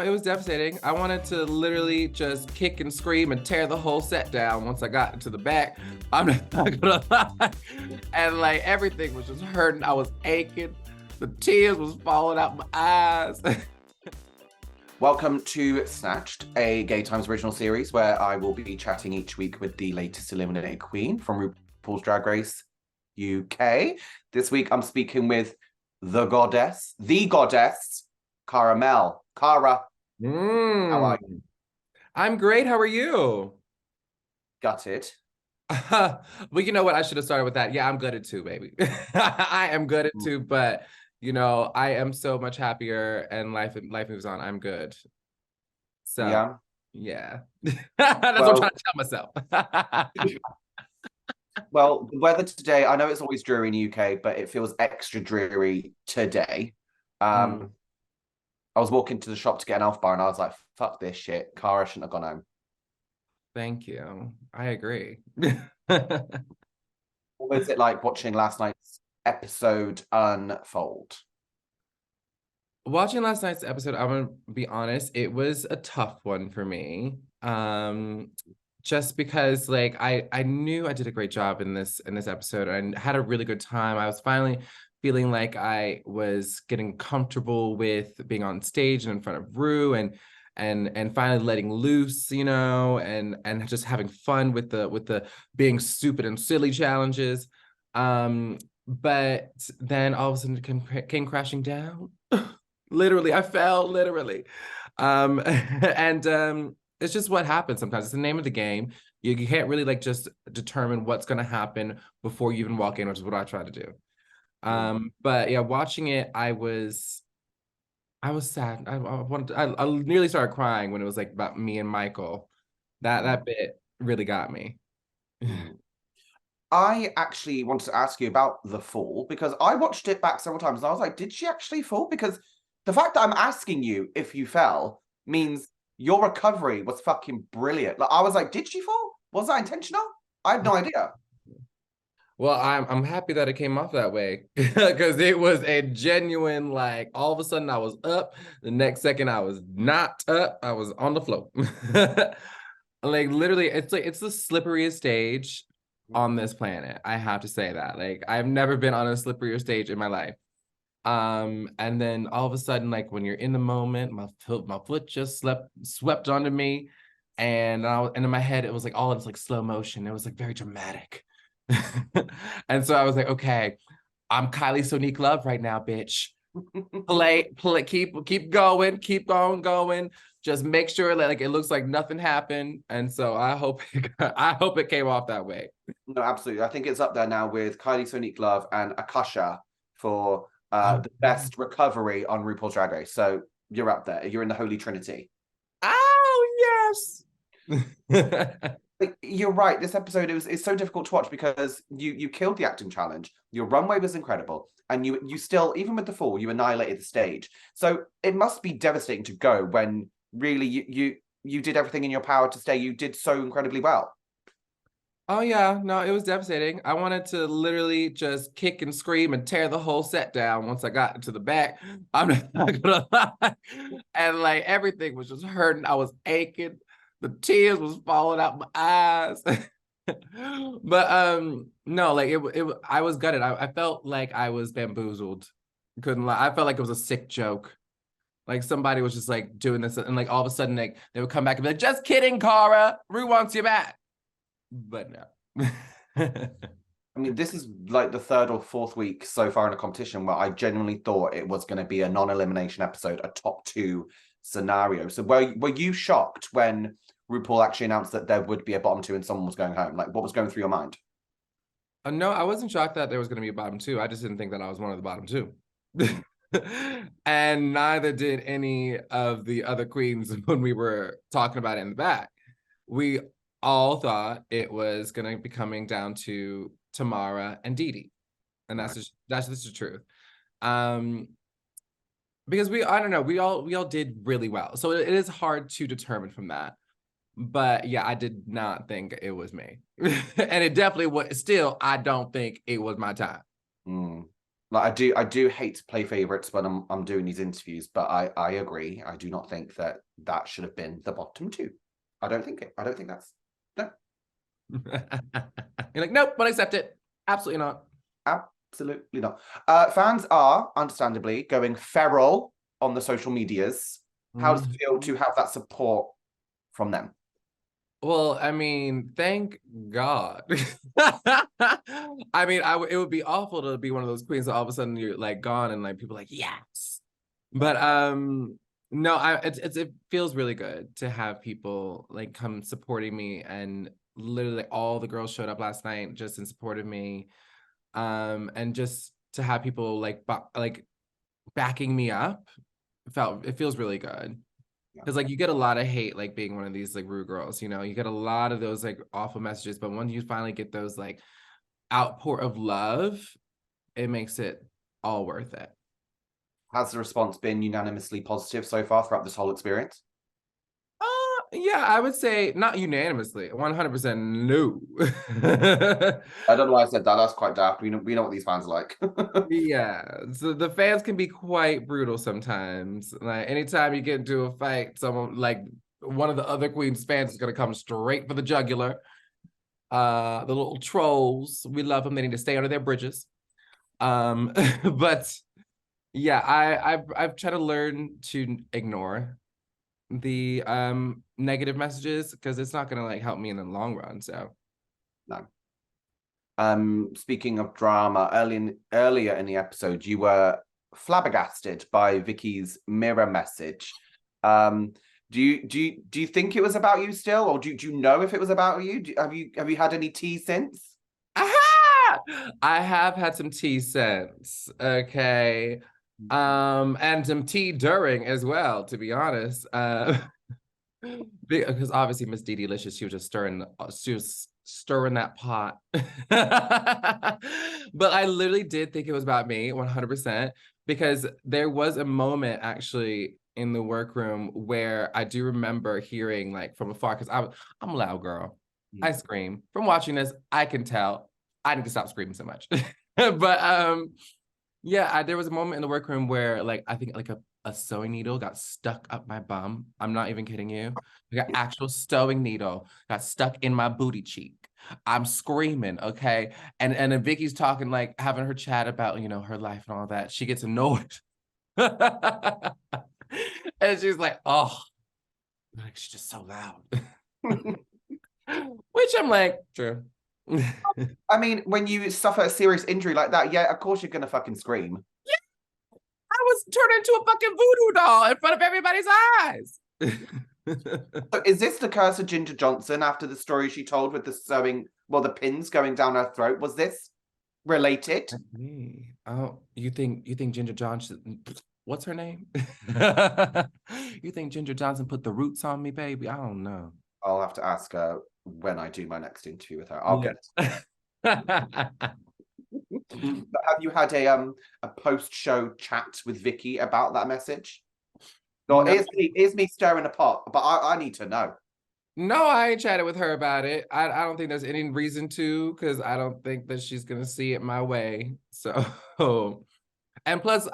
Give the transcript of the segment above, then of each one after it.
it was devastating. I wanted to literally just kick and scream and tear the whole set down once I got into the back. I'm not gonna lie. And like everything was just hurting. I was aching. The tears was falling out my eyes. Welcome to Snatched, a Gay Times original series where I will be chatting each week with the latest eliminated queen from RuPaul's Drag Race UK. This week I'm speaking with the goddess, Cara Melle. Cara, how are you? I'm great. How are you? Gutted. Well, you know what? I should have started with that. Yeah, I'm gutted too, baby. I am gutted too, but you know, I am so much happier and life moves on. I'm good. So yeah. That's what I'm trying to tell myself. Well, the weather today, I know it's always dreary in the UK, but it feels extra dreary today. I was walking to the shop to get an elf bar and I was like, fuck this shit. Cara shouldn't have gone home. Thank you. I agree. What was it like watching last night's episode unfold? Watching last night's episode, I'm gonna be honest, it was a tough one for me. Just because like I knew I did a great job in this episode and had a really good time. I was finally feeling like I was getting comfortable with being on stage and in front of Rue and finally letting loose, you know, and just having fun with the being stupid and silly challenges. But then all of a sudden it came crashing down. Literally, I fell literally. And it's just what happens sometimes. It's the name of the game. You can't really like just determine what's going to happen before you even walk in, which is what I try to do. But yeah, watching it, I was sad. I nearly started crying when it was like about me and Michael. That bit really got me. I actually wanted to ask you about the fall because I watched it back several times and I was like, did she actually fall? Because the fact that I'm asking you if you fell means your recovery was fucking brilliant. Like I was like, did she fall? Was that intentional? I had no idea. Well, I'm happy that it came off that way because it was a genuine like all of a sudden I was up, the next second I was not up, I was on the floor. Like literally, it's the slipperiest stage on this planet. I have to say that. Like I've never been on a slipperier stage in my life. And then all of a sudden, like when you're in the moment, my foot just swept onto me, and in my head it was like all in like slow motion. It was like very dramatic. And so I was like, okay, I'm Kylie Sonique Love right now, bitch. Play, keep going. Just make sure that like it looks like nothing happened. And so I hope it came off that way. No, absolutely. I think it's up there now with Kylie Sonique Love and Akasha for the best recovery on RuPaul's Drag Race. So you're up there. You're in the Holy Trinity. Oh yes. You're right. This episode it's so difficult to watch because you killed the acting challenge. Your runway was incredible, and you still, even with the fall, you annihilated the stage. So it must be devastating to go when really you did everything in your power to stay. You did so incredibly well. Oh yeah, no, it was devastating. I wanted to literally just kick and scream and tear the whole set down once I got into the back. I'm not gonna lie. And like everything was just hurting. I was aching. The tears was falling out my eyes. But no, like it I was gutted. I felt like I was bamboozled. Couldn't lie. I felt like it was a sick joke. Like somebody was just like doing this, and like all of a sudden, like they would come back and be like, "Just kidding, Cara. Rue wants you back." But no. I mean, this is like the third or fourth week so far in a competition where I genuinely thought it was going to be a non-elimination episode, a top two scenario. So were you shocked when RuPaul actually announced that there would be a bottom two and someone was going home? Like, what was going through your mind? No, I wasn't shocked that there was going to be a bottom two. I just didn't think that I was one of the bottom two. And neither did any of the other queens when we were talking about it in the back. We all thought it was going to be coming down to Tamara and Dee Dee. And that's just the truth. Because I don't know, we all did really well. So it is hard to determine from that. But yeah, I did not think it was me. And it definitely was still, I don't think it was my time. Like I do hate to play favorites when I'm doing these interviews, but I agree. I do not think that that should have been the bottom two. I don't think it. I don't think that's no. You're like, nope, but accept it. Absolutely not. Absolutely not. Fans are understandably going feral on the social medias. How does it feel to have that support from them? Well, I mean, thank God. I mean, it would be awful to be one of those queens that all of a sudden you're like gone and like people are like, yes. But no, it feels really good to have people like come supporting me, and literally all the girls showed up last night just in support of me. And just to have people like backing me up it feels really good. Because like you get a lot of hate like being one of these like rude girls, you know, you get a lot of those like awful messages, but when you finally get those like outpour of love, it makes it all worth it. Has the response been unanimously positive so far throughout this whole experience? Yeah, I would say not unanimously, 100% no. I don't know why I said that. That's quite daft. We know what these fans are like. Yeah, so the fans can be quite brutal sometimes. Like anytime you get into a fight, someone like one of the other queen's fans is gonna come straight for the jugular. The little trolls, we love them. They need to stay under their bridges. But yeah, I've tried to learn to ignore the negative messages because it's not gonna like help me in the long run. So No. Speaking of drama, earlier in the episode, you were flabbergasted by Vicky's mirror message. Do you think it was about you still, or do you know if it was about you? Have you had any tea since? aha! I have had some tea since, okay. And some tea during as well, to be honest. Because obviously Miss Dee Delicious, she was stirring that pot. But I literally did think it was about me 100%, because there was a moment actually in the workroom where I do remember hearing like from afar, because I'm a loud girl. I scream. From watching this, I can tell I need to stop screaming so much. But yeah, there was a moment in the workroom where like I think like a sewing needle got stuck up my bum. I'm not even kidding you. Like an actual sewing needle got stuck in my booty cheek. I'm screaming, okay? And then Vicky's talking, like having her chat about, you know, her life and all that. She gets annoyed. And she's like, oh, like she's just so loud. Which I'm like, true. I mean, when you suffer a serious injury like that, yeah, of course you're gonna fucking scream. I was turned into a fucking voodoo doll in front of everybody's eyes. So is this the curse of Ginger Johnson after the story she told with the sewing, well, the pins going down her throat? Was this related? Oh, you think Ginger Johnson? What's her name? You think Ginger Johnson put the roots on me, baby? I don't know. I'll have to ask her when I do my next interview with her. I'll get But have you had a post-show chat with Vicky about that message? Or No. is me stirring the pot? But I need to know. No, I ain't chatted with her about it. I don't think there's any reason to, because I don't think that she's gonna see it my way. So, and plus,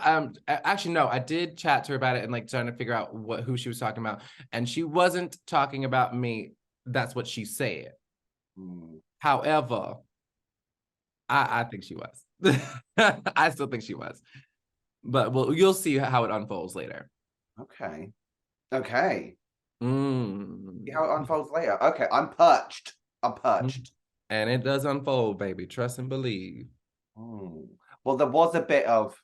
actually, no, I did chat to her about it and like trying to figure out who she was talking about, and she wasn't talking about me. That's what she said. However, I think she was. I still think she was, but well, you'll see how it unfolds later. Okay. Okay. Mm. See how it unfolds later. Okay, I'm perched. I'm perched. And it does unfold, baby. Trust and believe. Well, there was a bit of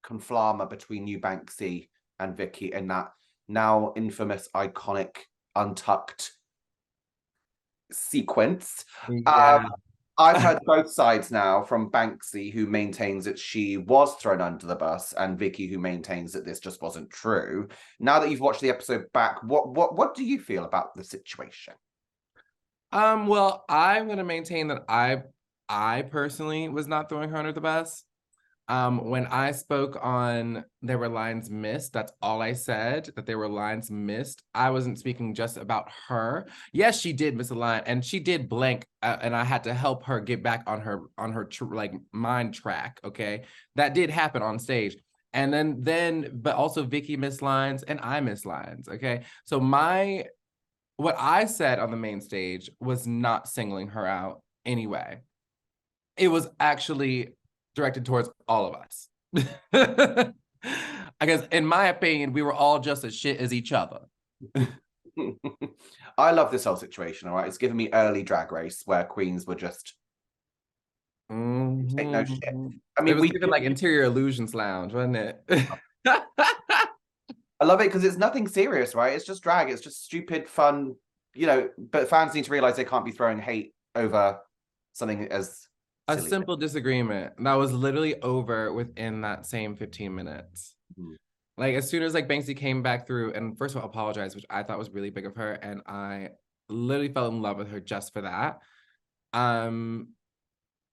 conflama between you, Banksy, and Vicky in that now infamous, iconic, untucked sequence. Yeah. I've heard both sides now, from Banksy, who maintains that she was thrown under the bus, and Vicky, who maintains that this just wasn't true. Now that you've watched the episode back, what do you feel about the situation? Well, I'm gonna maintain that I personally was not throwing her under the bus. When I spoke on there were lines missed, that's all I said, that there were lines missed. I wasn't speaking just about her. Yes, she did miss a line and she did blank, and I had to help her get back on her like mind track, okay? That did happen on stage. And then but also Vicki missed lines and I missed lines, okay? So what I said on the main stage was not singling her out anyway. It was actually directed towards all of us. I guess, in my opinion, we were all just as shit as each other. I love this whole situation. All right, it's given me early Drag Race where queens were just take no shit. I It mean, was given like Interior Illusions Lounge, wasn't it? I love it because it's nothing serious, right? It's just drag. It's just stupid, fun, you know. But fans need to realize they can't be throwing hate over something as A silly. simple disagreement that was literally over within that same 15 minutes. Mm-hmm. Like as soon as like Banksy came back through and first of all apologized, which I thought was really big of her, and I literally fell in love with her just for that.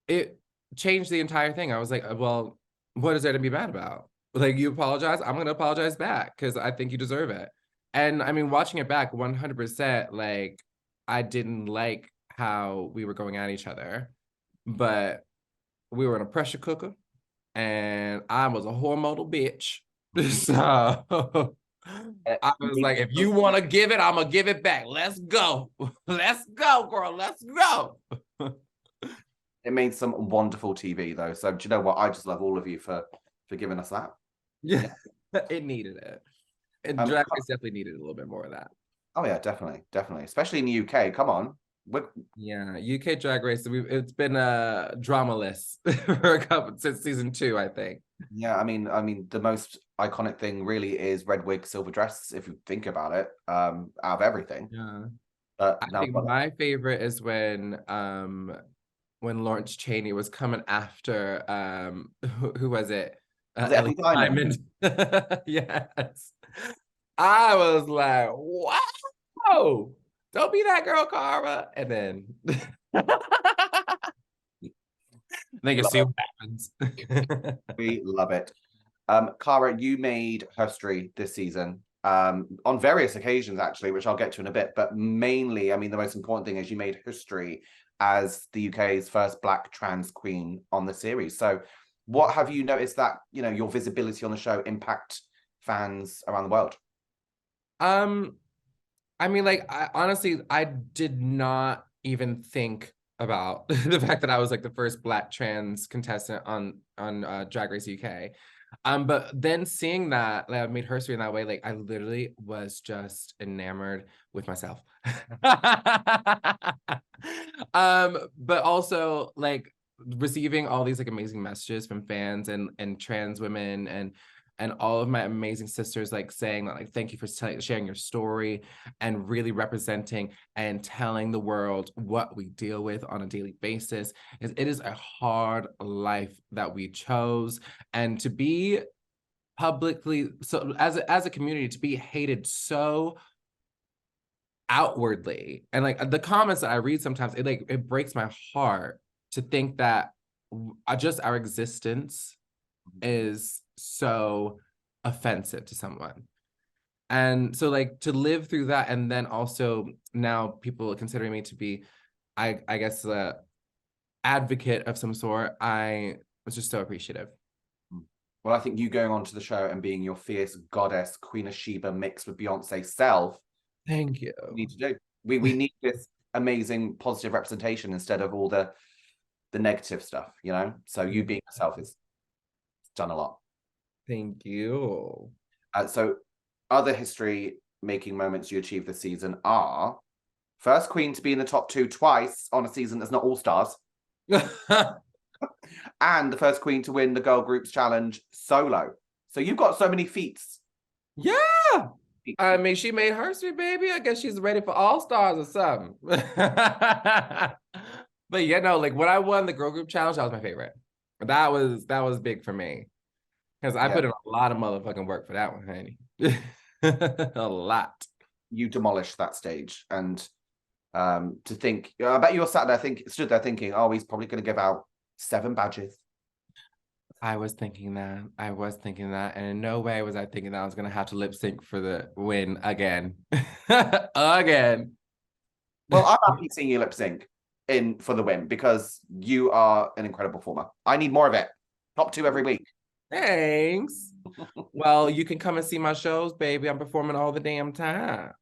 It changed the entire thing. I was like, well, what is there to be mad about? Like you apologize, I'm gonna apologize back because I think you deserve it. And I mean, watching it back, 100%, like I didn't like how we were going at each other, but we were in a pressure cooker, and I was a hormonal bitch. So I was like, if you want to give it, I'm gonna give it back. Let's go. Let's go, girl. Let's go. It made some wonderful TV though. So do you know what? I just love all of you for giving us that. Yeah, it needed it. And Drag Race definitely needed a little bit more of that. Oh yeah, definitely, especially in the UK. Come on, Yeah, UK Drag Race. It's been dramaless for a couple since season 2, I think. yeah. I mean, the most iconic thing really is red wig, silver dress. If you think about it, out of everything. Yeah, But I now, think my favorite is when Lawrence Chaney was coming after who was it? was it Ellie Ethel Diamond? Diamond. Yes. I was like, wow, don't be that girl, Cara. And then they can see what happens. We love it. Cara, you made herstory this season on various occasions, actually, which I'll get to in a bit. But mainly, I mean, the most important thing is you made history as the UK's first Black trans queen on the series. So, what have you noticed that your visibility on the show impact fans around the world? um, I mean, like, honestly, I did not even think about the fact that I was like the first Black trans contestant on Drag Race UK. But then seeing that, like, I made herstory in that way, like I literally was just enamored with myself. But also like receiving all these like amazing messages from fans and trans women and all of my amazing sisters like saying like thank you for sharing your story and really representing and telling the world what we deal with on a daily basis. It is a hard life that we chose, and to be publicly, so as a community, to be hated so outwardly, and like the comments that I read sometimes, it breaks my heart to think that just our existence is so offensive to someone. And so like to live through that, and then also now people considering me to be, I guess, the advocate of some sort, I was just so appreciative. Well, I think you going on to the show and being your fierce goddess, Queen of Sheba mixed with Beyonce self, Thank you. need to do. We need this amazing positive representation instead of all the negative stuff, So you being yourself is done a lot. Thank you. So other history making moments you achieved this season are first queen to be in the top 2 twice on a season that's not all stars. And the first queen to win the girl groups challenge solo. So you've got so many feats. Yeah. I mean, she made herstory, baby. I guess she's ready for all stars or something. But yeah, no, like when I won the girl group challenge, that was my favorite. That was big for me. Because I put in a lot of motherfucking work for that one, honey. A lot. You demolished that stage. And to think, I bet you were stood there thinking, oh, he's probably going to give out 7 badges. I was thinking that. I was thinking that. And in no way was I thinking that I was going to have to lip sync for the win again. Again. Well, I'm happy seeing you lip sync in for the win because you are an incredible performer. I need more of it. Top 2 every week. Thanks. Well, you can come and see my shows, baby. I'm performing all the damn time.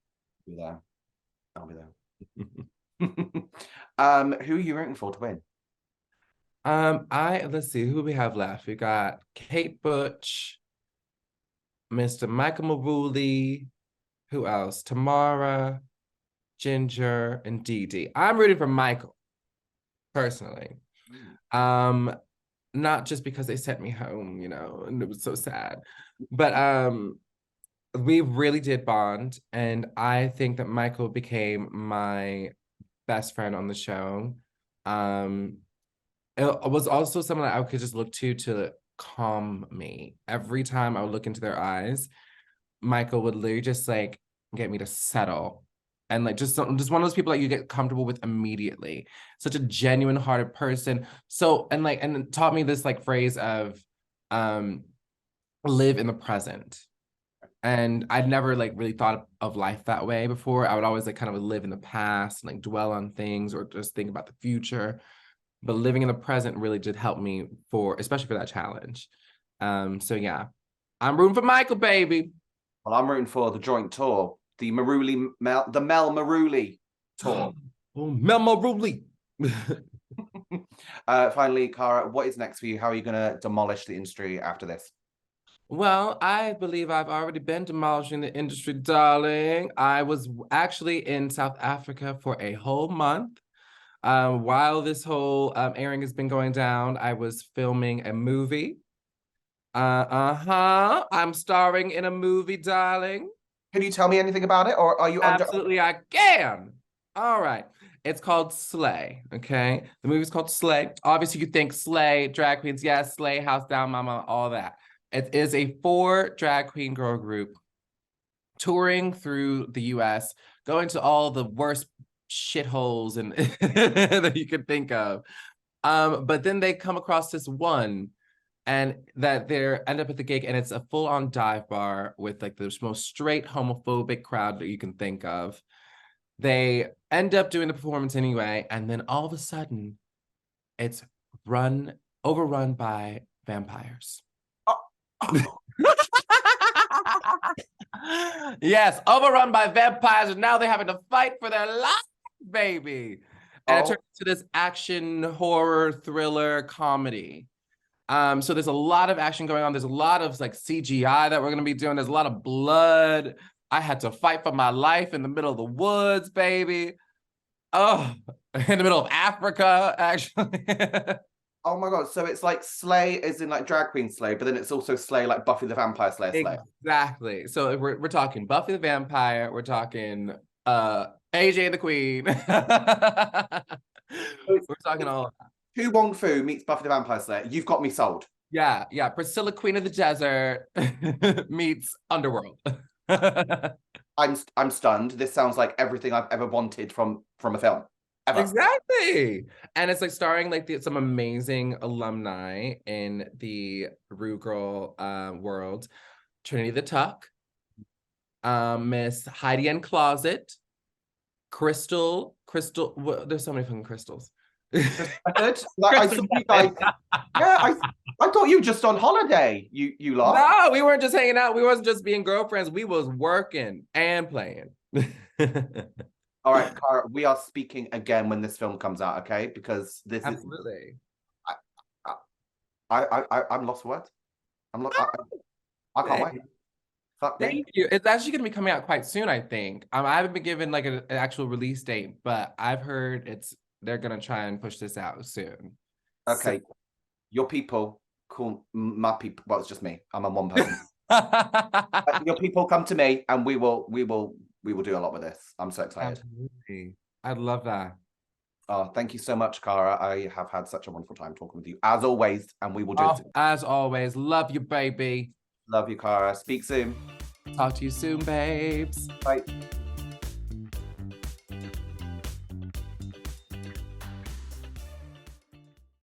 I'll be there. I'll be there. Who are you rooting for to win? Let's see who we have left. We got Kate Butch, Mr. Michael Maruli, who else? Tamara, Ginger, and Dee Dee. I'm rooting for Michael, personally. Not just because they sent me home, you know, and it was so sad. But we really did bond, and I think that Michael became my best friend on the show. It was also someone that I could just look to calm me. Every time I would look into their eyes, Michael would literally just like get me to settle. And like just one of those people that you get comfortable with immediately. Such a genuine hearted person. So and taught me this like phrase of live in the present. And I'd never like really thought of life that way before. I would always like kind of live in the past and like dwell on things or just think about the future. But living in the present really did help me especially for that challenge. So yeah, I'm rooting for Michael, baby. Well, I'm rooting for the joint tour, the Mel Maruli tour. Oh, Mel Maruli. Finally, Cara, what is next for you? How are you going to demolish the industry after this? Well, I believe I've already been demolishing the industry, darling. I was actually in South Africa for a whole month. While this whole airing has been going down, I was filming a movie. I'm starring in a movie, darling. Can you tell me anything about it, or are you under? Absolutely, I can. All right. It's called Slay. Okay. The movie's called Slay. Obviously, you think Slay, drag queens, yes, Slay, House Down Mama, all that. It is a 4 drag queen girl group touring through the US, going to all the worst shitholes and that you could think of. But then they come across this one and that they're end up at the gig and it's a full-on dive bar with like the most straight homophobic crowd that you can think of. They end up doing the performance anyway, and then all of a sudden it's overrun by vampires. Yes, overrun by vampires, and now they're having to fight for their lives, baby. And it turns into this action, horror, thriller, comedy. So there's a lot of action going on. There's a lot of like CGI that we're gonna be doing. There's a lot of blood. I had to fight for my life in the middle of the woods, baby. Oh, in the middle of Africa, actually. Oh my God. So it's like Slay is in like drag queen Slay, but then it's also Slay like Buffy the Vampire Slayer Slay. Exactly. So we're talking Buffy the Vampire, we're talking AJ the Queen. We're talking all 2 Wong Fu meets Buffy the Vampire Slayer. You've got me sold. Yeah. Priscilla, Queen of the Desert meets Underworld. I'm stunned. This sounds like everything I've ever wanted from a film. Ever. Exactly. And it's like starring like some amazing alumni in the Rue Girl world. Trinity the Tuck, Miss Heidi N Closet, Crystal, there's so many fucking crystals. I saw you guys. Yeah, I thought you were just on holiday. You lot. No, we weren't just hanging out. We wasn't just being girlfriends. We was working and playing. All right, Cara, we are speaking again when this film comes out, okay? Because this absolutely. I'm lost for words. I can't wait. Thank you. It's actually going to be coming out quite soon, I think. I haven't been given like an actual release date, but I've heard they're going to try and push this out soon. Okay. So, your people call my people. Well, it's just me. I'm on one person. Your people come to me and we will do a lot with this. I'm so excited. Absolutely. I'd love that. Oh, thank you so much, Cara. I have had such a wonderful time talking with you, as always, and we will do it. As always. Love you, baby. Love you, Cara. Speak soon. Talk to you soon, babes. Bye.